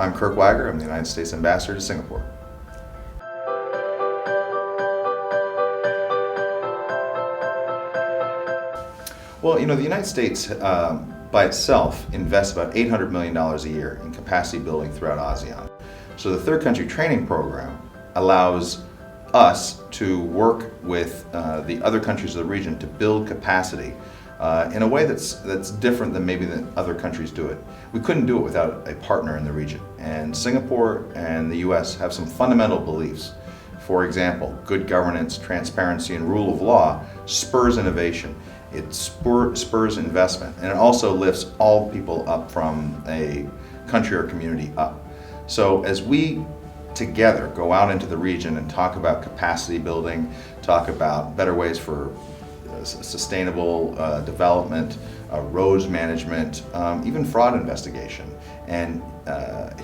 I'm Kirk Wagar. I'm the United States Ambassador to Singapore. Well, the United States by itself invests about $800 million a year in capacity building throughout ASEAN. So the third country training program allows us to work with the other countries of the region to build capacity in a way that's different than maybe the other countries do it. We couldn't do it without a partner in the region. And Singapore and the U.S. have some fundamental beliefs. For example, good governance, transparency, and rule of law spurs innovation. It spurs investment, and it also lifts all people up from a country or community up. So as we together go out into the region and talk about capacity building, talk about better ways for sustainable development, roads management, even fraud investigation, and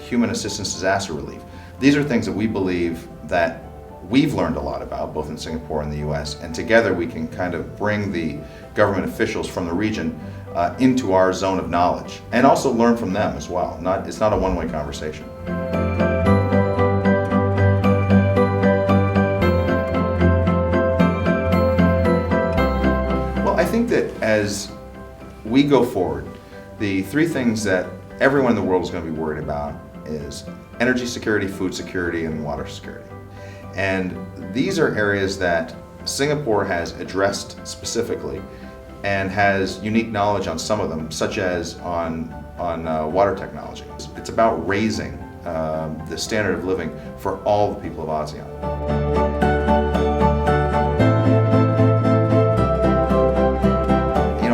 human assistance disaster relief. These are things that we believe that we've learned a lot about, both in Singapore and the U.S., and together we can kind of bring the government officials from the region into our zone of knowledge, and also learn from them as well. It's not a one-way conversation. I think that as we go forward, the three things that everyone in the world is going to be worried about is energy security, food security, and water security. And these are areas that Singapore has addressed specifically and has unique knowledge on some of them, such as on water technology. It's about raising the standard of living for all the people of ASEAN.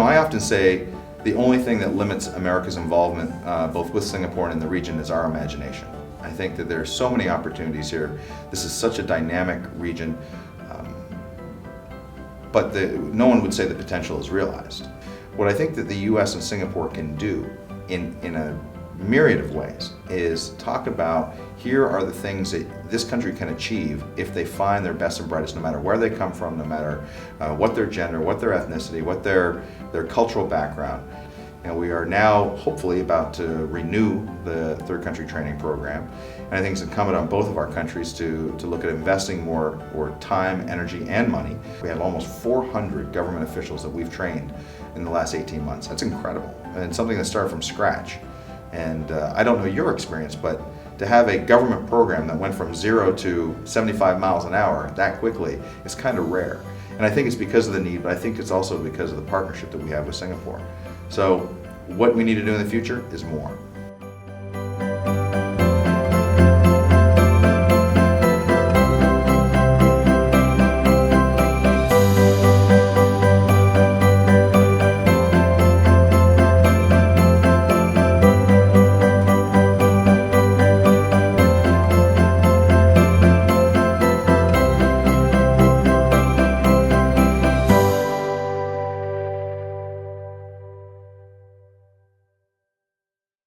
I often say the only thing that limits America's involvement both with Singapore and in the region is our imagination. I think that there are so many opportunities here. This is such a dynamic region, but no one would say the potential is realized. What I think that the U.S. and Singapore can do in a myriad of ways is talk about, here are the things that this country can achieve if they find their best and brightest, no matter where they come from, no matter what their gender, what their ethnicity, what their cultural background. We are now hopefully about to renew the third country training program, and I think it's incumbent on both of our countries to look at investing more time, energy, and money. We have almost 400 government officials that we've trained in the last 18 months. That's incredible, and something that started from scratch. And I don't know your experience, but to have a government program that went from 0 to 75 miles an hour that quickly is kind of rare. And I think it's because of the need, but I think it's also because of the partnership that we have with Singapore. So what we need to do in the future is more.